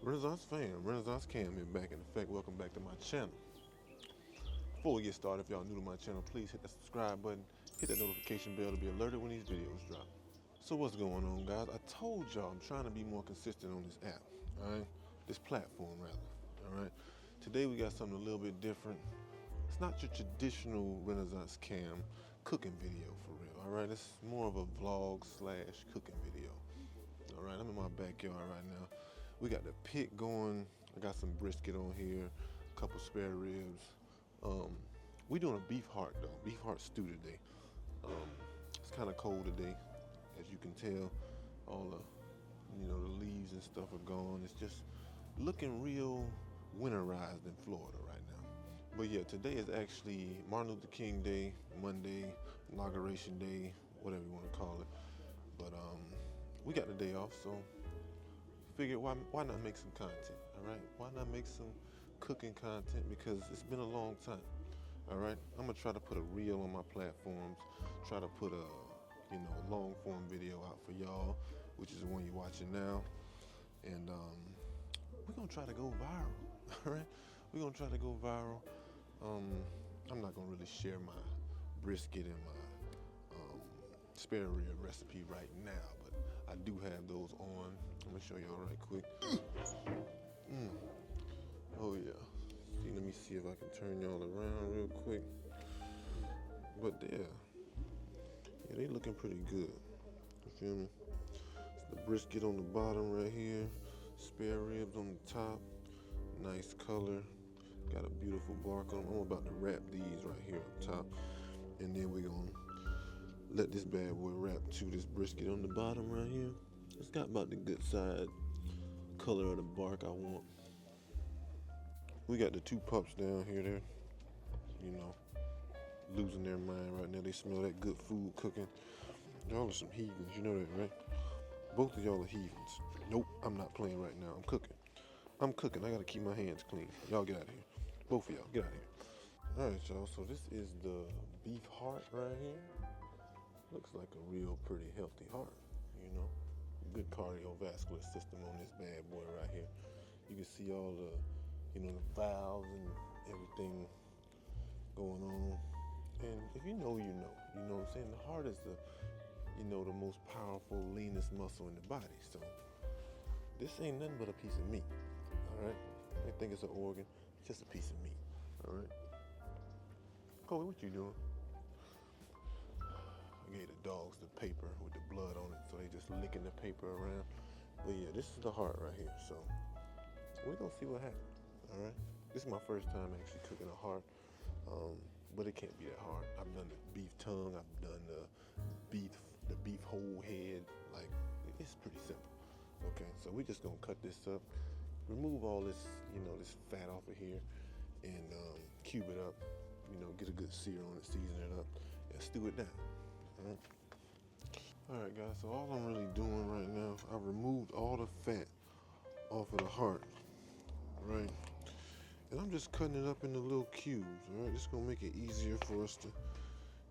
Renaissance fam, Renaissance Cam here back in effect. Welcome back to my channel. Before we get started, if y'all new to my channel, please hit that subscribe button, hit that notification bell to be alerted when these videos drop. So what's going on, guys? I told y'all I'm trying to be more consistent on this app, alright? This platform, rather, alright? Today we got something a little bit different. It's not your traditional Renaissance Cam cooking video for real, alright? It's more of a vlog / cooking video. Alright, I'm in my backyard right now. We got the pit going. I got some brisket on here, a couple spare ribs. We doing a beef heart though, beef heart stew today. It's kind of cold today, as you can tell. All the leaves and stuff are gone. It's just looking real winterized in Florida right now. But yeah, today is actually Martin Luther King Day, Monday, Inauguration Day, whatever you want to call it. But we got the day off, so figured why not make some content, all right? Why not make some cooking content, because it's been a long time, all right? I'm gonna try to put a reel on my platforms, try to put a long form video out for y'all, which is the one you're watching now, and we're gonna try to go viral, all right? We're gonna try to go viral. I'm not gonna really share my brisket and my spare rib recipe right now, but I do have those on. I'm gonna show y'all right quick. Oh yeah. See, let me see if I can turn y'all around real quick. But yeah, they looking pretty good. You feel me? It's the brisket on the bottom right here, spare ribs on the top. Nice color. Got a beautiful bark on them. I'm about to wrap these right here up top, and then we're gonna let this bad boy wrap to this brisket on the bottom right here. It's got about the good side color of the bark I want. We got the two pups down here. They're, losing their mind right now. They smell that good food cooking. Y'all are some heathens, you know that, right? Both of y'all are heathens. Nope, I'm not playing right now. I'm cooking. I gotta keep my hands clean. Y'all get out of here. Both of y'all, get out of here. All right, y'all. So this is the beef heart right here. Looks like a real pretty healthy heart, Good cardiovascular system on this bad boy right here. You can see all the, the valves and everything going on. And if you know, you know. You know what I'm saying? The heart is the most powerful, leanest muscle in the body. So this ain't nothing but a piece of meat, all right? They think it's an organ. It's just a piece of meat, all right? Chloe, what you doing? I gave the dogs the paper with the blood on it, so they just licking the paper around. But yeah, this is the heart right here. So we're gonna see what happens. All right. This is my first time actually cooking a heart, but it can't be that hard. I've done the beef tongue. I've done the beef whole head. Like, it's pretty simple. Okay, so we're just gonna cut this up, remove all this, this fat off of here, and cube it up. Get a good sear on it, season it up, and stew it down. All right, guys, so all I'm really doing right now, I've removed all the fat off of the heart, right? And I'm just cutting it up into little cubes, all right? It's gonna make it easier for us to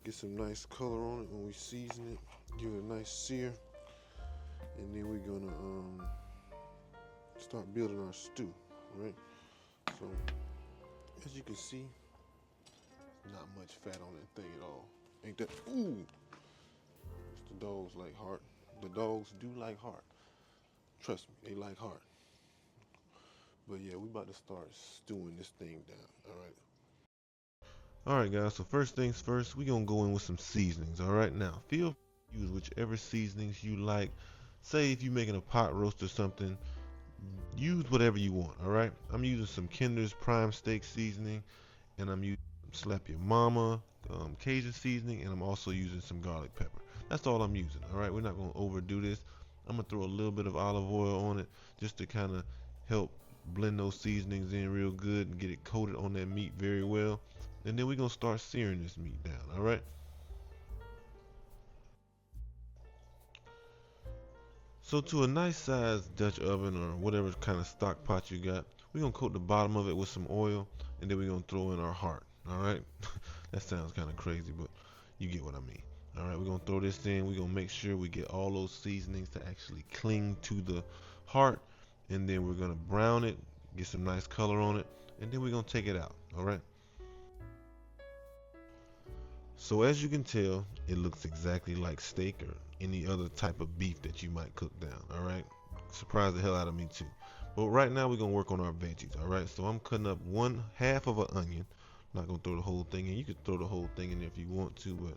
get some nice color on it when we season it, give it a nice sear, and then we're gonna start building our stew, right? So, as you can see, not much fat on that thing at all. Ain't that, ooh! The dogs like heart. The dogs do like heart. Trust me, they like heart. But yeah, we about to start stewing this thing down, all right? All right, guys, so first things first, we gonna go in with some seasonings, all right? Now, feel free to use whichever seasonings you like. Say if you're making a pot roast or something, use whatever you want, all right? I'm using some Kinder's Prime Steak seasoning, and I'm using Slap Your Mama Cajun seasoning, and I'm also using some garlic pepper. That's all I'm using, all right? We're not going to overdo this. I'm going to throw a little bit of olive oil on it just to kind of help blend those seasonings in real good and get it coated on that meat very well. And then we're going to start searing this meat down, all right? So to a nice sized Dutch oven or whatever kind of stock pot you got, we're going to coat the bottom of it with some oil, and then we're going to throw in our heart, all right? That sounds kind of crazy, but you get what I mean. All right, we're going to throw this in. We're going to make sure we get all those seasonings to actually cling to the heart, and then we're gonna brown it, get some nice color on it, and then we're gonna take it out. All right. So as you can tell, it looks exactly like steak or any other type of beef that you might cook down. All right. Surprised the hell out of me too. But right now we're gonna work on our veggies. All right. So I'm cutting up one half of an onion. I'm not gonna throw the whole thing in. You could throw the whole thing in there if you want to, but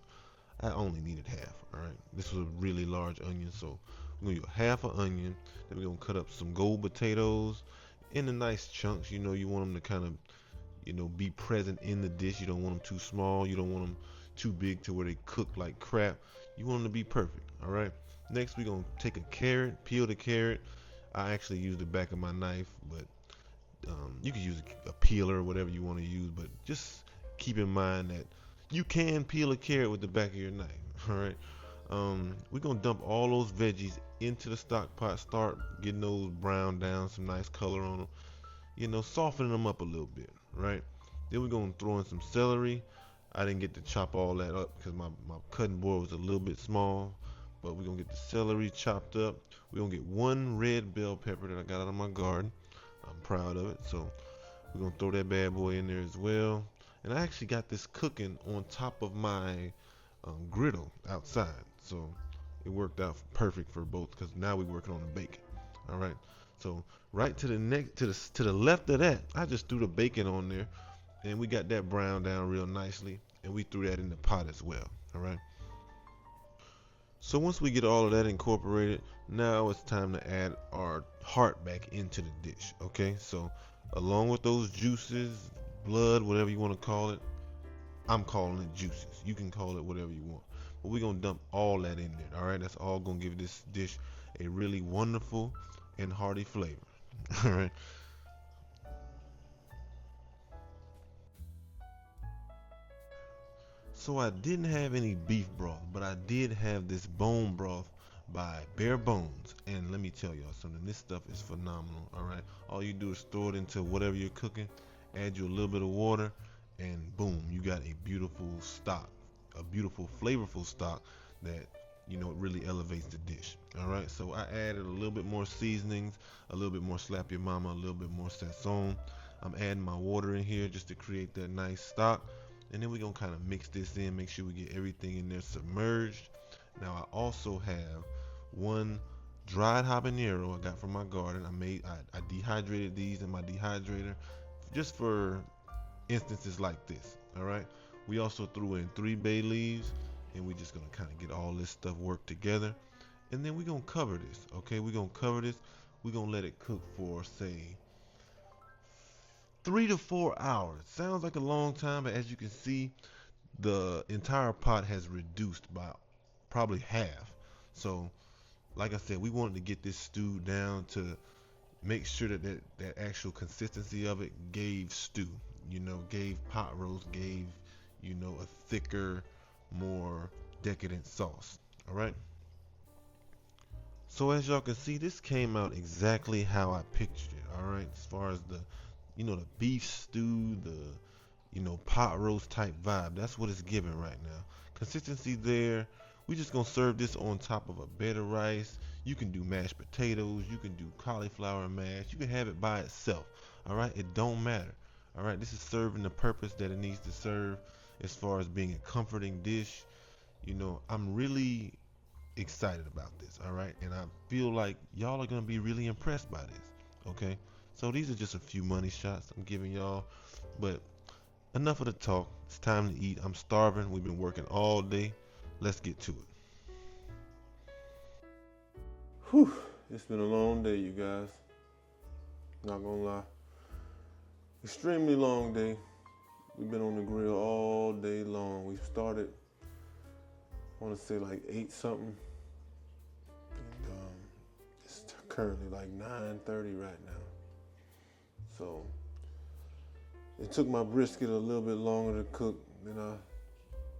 I only needed half. All right. This was a really large onion, so we're gonna use half an onion. Then we're gonna cut up some gold potatoes in the nice chunks. You want them to kind of be present in the dish. You don't want them too small. You don't want them too big to where they cook like crap. You want them to be perfect. All right. Next, we're gonna take a carrot, peel the carrot. I actually use the back of my knife, but you can use a peeler or whatever you want to use. But just keep in mind that you can peel a carrot with the back of your knife. All right. We're gonna dump all those veggies into the stock pot. Start getting those browned down, some nice color on them. Softening them up a little bit, right? Then we're gonna throw in some celery. I didn't get to chop all that up because my cutting board was a little bit small, but we're gonna get the celery chopped up. We're gonna get one red bell pepper that I got out of my garden. I'm proud of it, so we're gonna throw that bad boy in there as well. And I actually got this cooking on top of my griddle outside, so it worked out perfect for both because now we're working on the bacon. All right. So right to the next to the left of that, I just threw the bacon on there, and we got that browned down real nicely, and we threw that in the pot as well. All right. So once we get all of that incorporated, now it's time to add our heart back into the dish. Okay. So along with those juices, blood, whatever you want to call it, I'm calling it juices. You can call it whatever you want, but we're gonna dump all that in there. All right. That's all gonna give this dish a really wonderful and hearty flavor. All right. So I didn't have any beef broth, but I did have this bone broth by Bare Bones. And let me tell y'all something. This stuff is phenomenal. All right. All you do is throw it into whatever you're cooking, add you a little bit of water, and boom, you got a beautiful stock, a beautiful flavorful stock that it really elevates the dish. All right. So I added a little bit more seasonings, a little bit more slap your mama, a little bit more sazon. I'm adding my water in here just to create that nice stock. And then we're gonna kind of mix this in, make sure we get everything in there submerged. Now I also have one dried habanero I got from my garden. I dehydrated these in my dehydrator just for instances like this. All right. We also threw in 3 bay leaves, and we're just gonna kind of get all this stuff worked together. And then we're gonna cover this. Okay, we're gonna cover this. We're gonna let it cook for say 3 to 4 hours. Sounds like a long time, but as you can see, the entire pot has reduced by probably half. So, like I said, we wanted to get this stew down to make sure that actual consistency of it gave stew, gave pot roast, gave, a thicker, more decadent sauce. All right. So as y'all can see, this came out exactly how I pictured it. All right. As far as the beef stew, the pot roast type vibe. That's what it's giving right now. Consistency there. We just gonna serve this on top of a bed of rice. You can do mashed potatoes. You can do cauliflower mash. You can have it by itself. All right. It don't matter. All right. This is serving the purpose that it needs to serve as far as being a comforting dish. I'm really excited about this. All right. And I feel like y'all are gonna be really impressed by this. Okay. So these are just a few money shots I'm giving y'all. But enough of the talk. It's time to eat. I'm starving. We've been working all day. Let's get to it. Whew. It's been a long day, you guys. Not gonna lie. Extremely long day. We've been on the grill all day long. We started, I want to say like 8 something. And it's currently like 9:30 right now. So it took my brisket a little bit longer to cook than I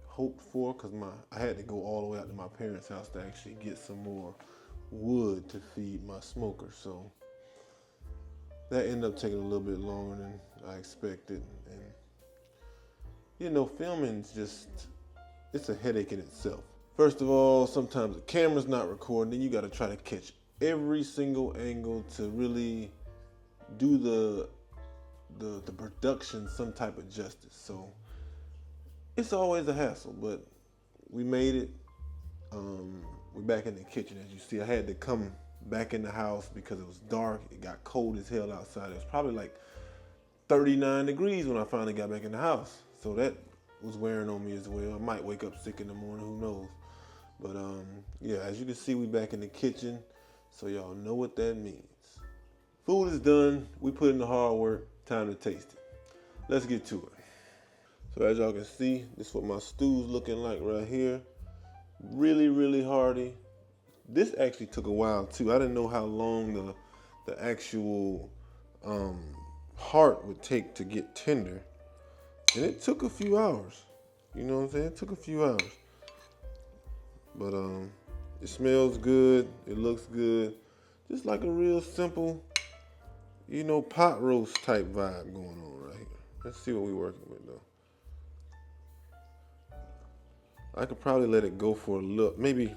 hoped for because I had to go all the way out to my parents' house to actually get some more wood to feed my smoker. So that ended up taking a little bit longer than I expected. And filming's it's a headache in itself. First of all, sometimes the camera's not recording, then you got to try to catch every single angle to really do the production some type of justice. So it's always a hassle, but we made it. We're back in the kitchen, as you see. I had to come back in the house because it was dark. It got cold as hell outside. It was probably like 39 degrees when I finally got back in the house. So that was wearing on me as well. I might wake up sick in the morning, who knows. But yeah, as you can see, we back in the kitchen. So y'all know what that means. Food is done. We put in the hard work. Time to taste it. Let's get to it. So as y'all can see, this is what my stew's looking like right here. Really, really hearty. This actually took a while too. I didn't know how long the actual heart would take to get tender. And it took a few hours. You know what I'm saying? It took a few hours. But it smells good. It looks good. Just like a real simple, pot roast type vibe going on right here. Let's see what we're working with though. I could probably let it go for a little, maybe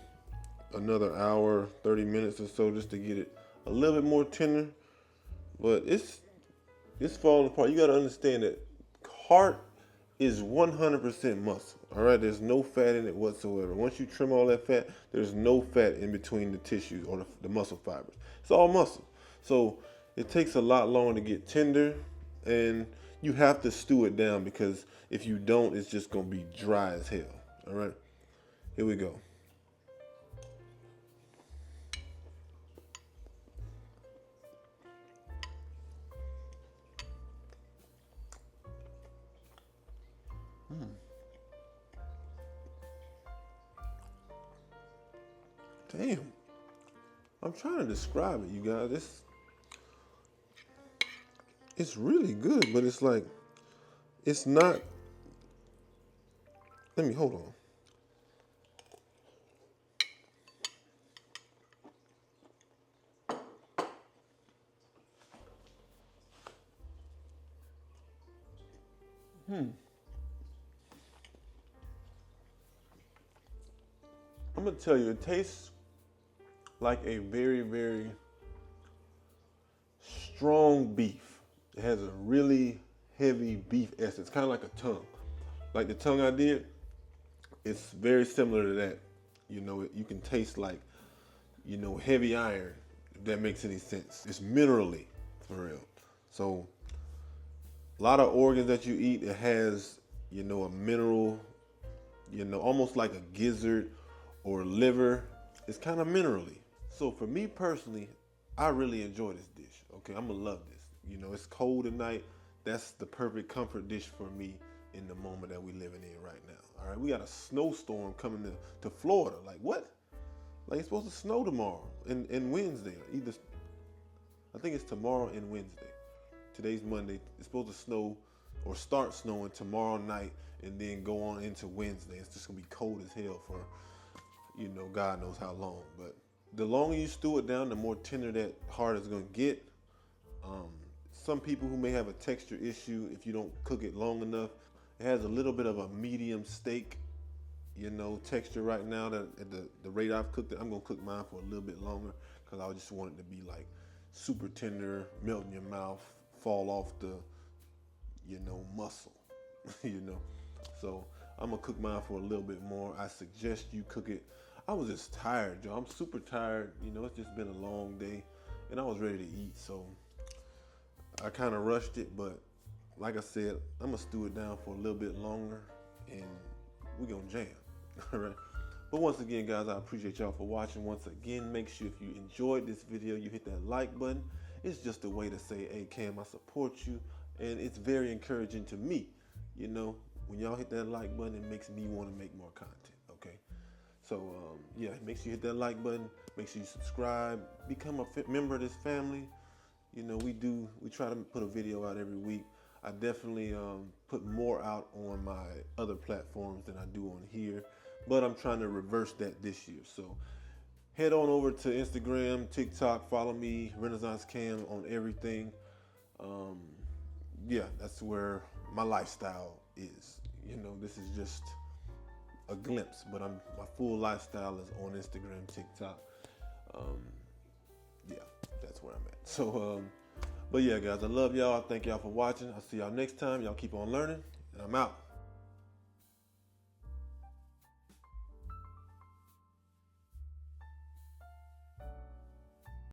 another hour, 30 minutes or so, just to get it a little bit more tender. But it's falling apart. You got to understand that heart is 100% muscle. All right, there's no fat in it whatsoever. Once you trim all that fat, there's no fat in between the tissues or the muscle fibers. It's all muscle. So it takes a lot longer to get tender, and you have to stew it down because if you don't, it's just gonna be dry as hell. All right, here we go. Damn, I'm trying to describe it, you guys. It's really good, but it's like, it's not. Let me hold on. I'm gonna tell you, it tastes like a very, very strong beef. It has a really heavy beef essence, kind of like a tongue. Like the tongue I did, it's very similar to that. You can taste like, heavy iron, if that makes any sense. It's minerally, for real. So, a lot of organs that you eat, it has, a mineral, almost like a gizzard or liver. It's kind of minerally. So for me personally, I really enjoy this dish. Okay, I'm gonna love this. It's cold tonight. That's the perfect comfort dish for me in the moment that we're living in right now. All right, we got a snowstorm coming to Florida. Like what? Like it's supposed to snow tomorrow and Wednesday. I think it's tomorrow and Wednesday. Today's Monday. It's supposed to snow or start snowing tomorrow night and then go on into Wednesday. It's just gonna be cold as hell for, God knows how long. But the longer you stew it down, the more tender that heart is gonna get. Some people who may have a texture issue if you don't cook it long enough, it has a little bit of a medium steak, texture right now. That at the rate I've cooked it, I'm gonna cook mine for a little bit longer because I just want it to be like super tender, melt in your mouth, fall off the, muscle, So I'm gonna cook mine for a little bit more. I suggest you cook it. I was just tired, Joe. I'm super tired. It's just been a long day, and I was ready to eat, so I kind of rushed it. But like I said, I'm gonna stew it down for a little bit longer, and we're gonna jam. All right. But once again, guys, I appreciate y'all for watching. Once again, make sure if you enjoyed this video, you hit that like button. It's just a way to say, hey, Cam, I support you. And it's very encouraging to me. When y'all hit that like button, it makes me want to make more content, okay? So, yeah, make sure you hit that like button. Make sure you subscribe. Become a member of this family. We try to put a video out every week. I definitely put more out on my other platforms than I do on here. But I'm trying to reverse that this year. So head on over to Instagram, TikTok, follow me, Renaissance Cam on everything. Yeah, that's where my lifestyle is. This is just a glimpse, but my full lifestyle is on Instagram, TikTok. So, but yeah, guys, I love y'all. I thank y'all for watching. I'll see y'all next time. Y'all keep on learning, and I'm out.